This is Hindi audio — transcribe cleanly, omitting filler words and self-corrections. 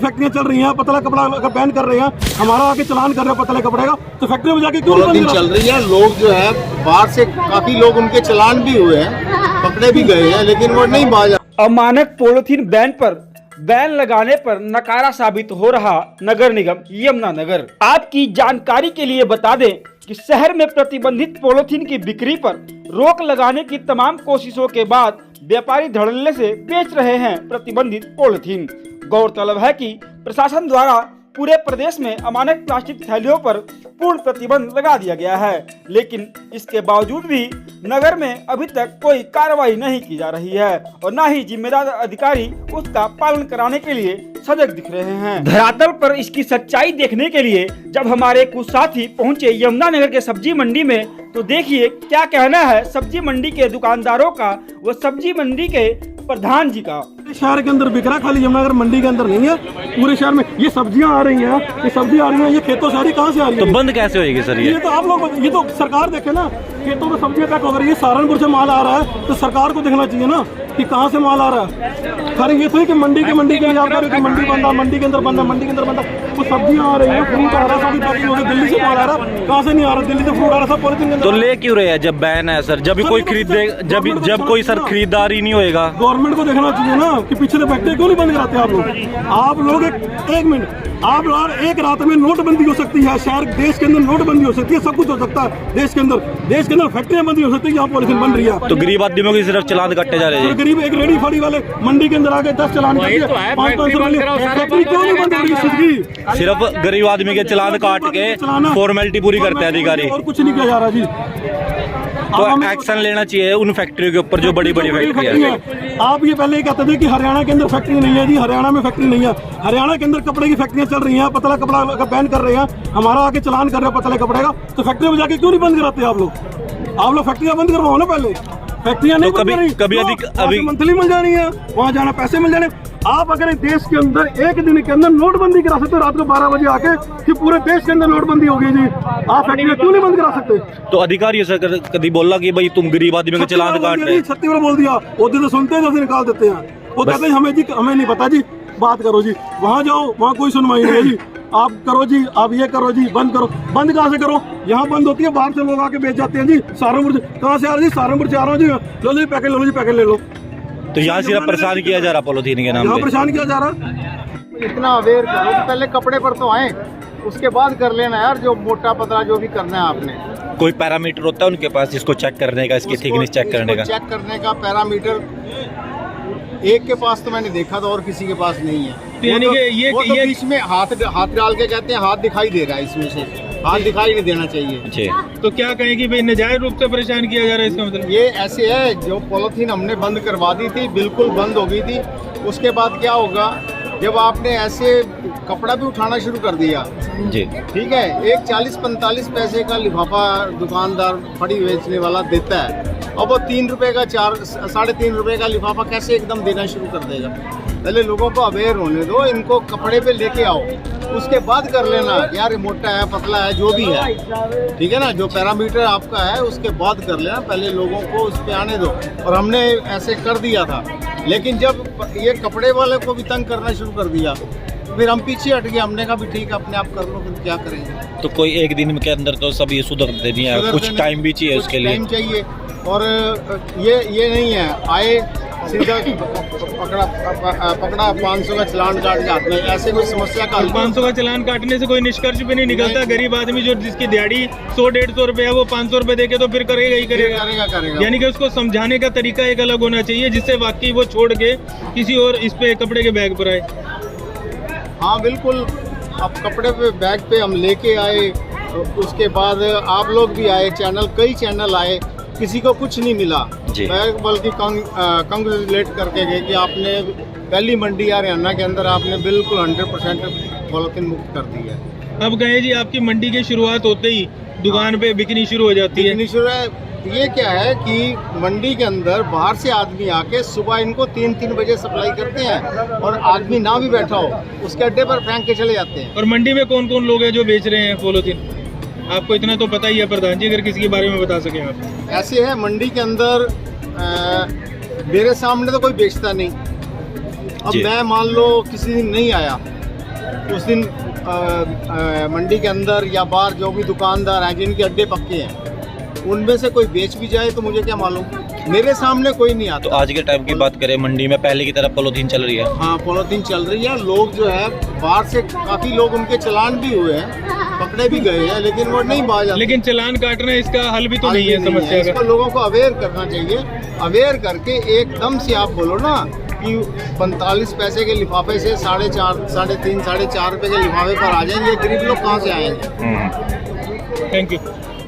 फैक्ट्रियां चल रही हैं, पतला कपड़ा का बैन कर रहे हैं, हमारा आके चलान कर रहे हैं पतले कपड़े का, तो फैक्ट्री में जाके क्यों दिन चल रही है। लोग जो है बाहर से काफी लोग उनके चलान भी हुए हैं, पकड़े भी गए हैं, लेकिन वो नहीं बाज। अमानक पॉलिथीन बैन लगाने पर नकारा साबित हो रहा नगर निगम यमुनानगर। आपकी जानकारी के लिए बता दें कि शहर में प्रतिबंधित पॉलिथीन की बिक्री पर रोक लगाने की तमाम कोशिशों के बाद व्यापारी धड़ल्ले से बेच रहे हैं प्रतिबंधित पॉलिथीन। गौरतलब है कि प्रशासन द्वारा पूरे प्रदेश में अमानक प्लास्टिक थैलियों पर पूर्ण प्रतिबंध लगा दिया गया है, लेकिन इसके बावजूद भी नगर में अभी तक कोई कार्रवाई नहीं की जा रही है और न ही जिम्मेदार अधिकारी उसका पालन कराने के लिए सजग दिख रहे हैं। धरातल पर इसकी सच्चाई देखने के लिए जब हमारे कुछ साथी पहुंचे यमुनानगर के सब्जी मंडी में, तो देखिए क्या कहना है सब्जी मंडी के दुकानदारों का व सब्जी मंडी के प्रधान जी का। शहर के अंदर बिक रहा, खाली यमुनानगर मंडी के अंदर नहीं है, पूरे शहर में ये सब्जियां आ रही हैं, ये सब्जी आ रही है, ये खेतों से आ रही, कहाँ से आ रही है? तो बंद कैसे होगी सर? ये तो आप लोग, ये तो सरकार देखे ना, खेतों में सब्जियां पैक हो रही है, सहारनपुर से माल आ रहा है, तो सरकार को देखना चाहिए ना कि कहाँ से माल आ रहा है। खैर ये तो है कि मंडी के लिए आप कह रहे हो कि मंडी बंदा, मंडी के अंदर बंदा, मंडी के अंदर बंदा, वो सब्जियां आ रही है, फ्रूट आ रहा है, दिल्ली से माल आ रहा है, कहाँ से नहीं आ रहा? दिल्ली से फ्रूट आ रहा है, सब पॉलिथीन के अंदर। तो ले क्यों रहे हैं जब बैन है सर? जब कोई खरीदे, जब कोई सर खरीदारी नहीं होएगा, गवर्नमेंट को देखना चाहिए ना कि पीछे से फैक्ट्री क्यों नहीं बंद कराते आप लोग? आप लोग एक मिनट, आप लोग एक रात में नोटबंदी हो सकती है, शहर देश के अंदर नोटबंदी हो सकती है, सब कुछ हो सकता है देश के अंदर फैक्ट्रियां बंद हो सकती है, यहाँ पॉलिथीन बन रही है। तो गरीब आदमियों की सिर्फ चलान काटे जा रहे हैं। गरीब एक रेडी फाड़ी वाले मंडी के अंदर आके 10 चलान काट दिए, 500 रुपए क्यों नहीं बंद हो रही है? सिर्फ गरीब आदमी के चलान काट के फॉर्मेलिटी पूरी करते हैं अधिकारी, और कुछ नहीं किया जा रहा जी। तो एक्शन लेना चाहिए उन फैक्ट्रियों के ऊपर जो बड़ी बड़ी फैक्ट्री है। आप ये पहले कहते थे कि हरियाणा के अंदर फैक्ट्री नहीं है जी, हरियाणा में फैक्ट्री नहीं है, हरियाणा के अंदर कपड़े की फैक्ट्रियां चल रही हैं, पतला कपड़ा का बैन कर रहे हैं, हमारा आके चलान कर रहे हैं पतले कपड़े का, तो फैक्ट्री में जाके क्यों नहीं बंद कराते आप लोग? आप लोग फैक्ट्रियां बंद करवाओ ना पहले, फैक्ट्रियां नहीं कभी अभी मंथली मिल जानी है, वहाँ जाना पैसे मिल जाने। आप अगर देश के अंदर एक दिन के अंदर नोटबंदी करा सकते हो, रात को 12 बजे आके कि पूरे देश के अंदर नोटबंदी होगी जी, आप फैक्ट्रियां क्यों नहीं बंद करा सकते? तो अधिकारी से कभी बोला कि भाई तुम गरीब आदमी का चलान काट रहे हैं? छत्तीसगढ़ बोल दिया, वो तो सुनते हैं, जैसे निकाल देते हैं, वो कहते हैं हमें नहीं पता जी, बात करो जी, वहाँ जाओ, वहाँ कोई सुनवाई नहीं है जी, आप करो जी, आप ये करो जी, बंद करो। बंद कहाँ से करो? यहाँ बंद होती है, बाहर से लोग आके बेच जाते हैं जी। सहारनपुर से कहाँ से आ रहे जी? सहारनपुर से आ रहा हूँ जी, लो जी पैकेट, लो जी पैकेट ले लो। तो यहाँ सिर्फ परेशान किया जा रहा पॉलिथीन के नाम पे, परेशान किया जा रहा। इतना अवेयर करो कि पहले कपड़े पर तो आए, उसके बाद कर लेना यार, जो मोटा पतला जो भी करना है आपने। कोई पैरामीटर होता है उनके पास इसको चेक करने का, इसकी थिकनेस चेक करने का? चेक करने का पैरामीटर एक के पास तो मैंने देखा था और किसी के पास नहीं है। तो यानी कि ये बीच में हाथ डाल के कहते हैं हाथ दिखाई दे रहा है, इसमें से हाथ दिखाई नहीं देना चाहिए जी। तो क्या कहें कि भाई नाजायज रूप से परेशान किया जा रहा है, इसका मतलब? ये ऐसे है, जो पॉलिथीन हमने बंद करवा दी थी, बिल्कुल बंद हो गई थी, उसके बाद क्या होगा, जब आपने ऐसे कपड़ा भी उठाना शुरू कर दिया जी, ठीक है, एक 40-45 पैसे का लिफाफा दुकानदार फड़ी बेचने वाला देता है, और वो 3 रुपए का 3.5 रुपए का लिफाफा कैसे एकदम देना शुरू कर देगा? पहले लोगों को अवेयर होने दो, इनको कपड़े पे लेके आओ, उसके बाद कर लेना यार, ये मोटा है पतला है जो भी है, ठीक है ना, जो पैरामीटर आपका है उसके बाद कर लेना, पहले लोगों को उस पे आने दो। और हमने ऐसे कर दिया था, लेकिन जब ये कपड़े वाले को भी तंग करना शुरू कर दिया, फिर हम पीछे हट गए, हमने कहा भी ठीक है अपने आप कर लो, फिर क्या करेंगे। तो कोई एक दिन के अंदर तो सब ये सुधरते नहीं है, कुछ टाइम भी चाहिए उसके लिए, टाइम चाहिए। और ये नहीं है आए सीधा पकड़ा 500 का चलान काट के हाथ में, ऐसे कोई समस्या का 500 का चलान काटने से कोई निष्कर्ष भी नहीं निकलता। गरीब आदमी जो जिसकी दिहाड़ी 100-150 रुपए है, वो 500 रुपए देके तो फिर करेगा ही करेगा। यानी कि उसको समझाने का तरीका एक अलग होना चाहिए, जिससे वाकई वो छोड़ के किसी और इस पे कपड़े के बैग पर आए। हाँ बिल्कुल, अब कपड़े पे बैग पे हम लेके आए, उसके बाद आप लोग भी आए, कई चैनल आए, किसी को कुछ नहीं मिला, मैं बल्कि कंग्रेचुलेट करके गए कि आपने पहली मंडी हरियाणा के अंदर आपने बिल्कुल 100% पॉलिथीन मुक्त कर दी है। अब कहें जी, आपकी मंडी की शुरुआत होते ही दुकान पे बिकनी शुरू हो जाती है। ये क्या है कि मंडी के अंदर बाहर से आदमी आके सुबह इनको 3-3 बजे सप्लाई करते हैं, और आदमी ना भी बैठा हो उसके अड्डे पर फेंक के चले जाते हैं। और मंडी में कौन कौन लोग हैं जो बेच रहे हैं पॉलिथीन? आपको इतना तो पता ही है प्रधान जी, अगर किसी के बारे में बता सकें आप। ऐसे है मंडी के अंदर, मेरे सामने तो कोई बेचता नहीं। अब मैं मान लो किसी दिन नहीं आया, उस दिन मंडी के अंदर या बाहर जो भी दुकानदार हैं जिनके अड्डे पक्के हैं उनमें से कोई बेच भी जाए तो मुझे क्या मालूम, मेरे सामने कोई नहीं आता। तो आज के टाइम की बात करें, मंडी में पहले की तरह पॉलीथीन चल रही है? हाँ, पॉलीथीन चल रही है। लोग जो है बाहर से काफी लोग उनके चालान भी हुए हैं, पकड़े भी गए हैं, लेकिन वो नहीं बाज आते। लेकिन चालान काटना इसका हल भी तो नहीं है समस्या का। इसको लोगों को अवेयर करना चाहिए। अवेयर करके एकदम से आप बोलो ना कि 45 पैसे के लिफाफे से 4.5, 3.5, 4.5 रुपए के लिफाफे पर आ जाएंगे, गरीब लोग कहाँ से आएंगे? Thank you.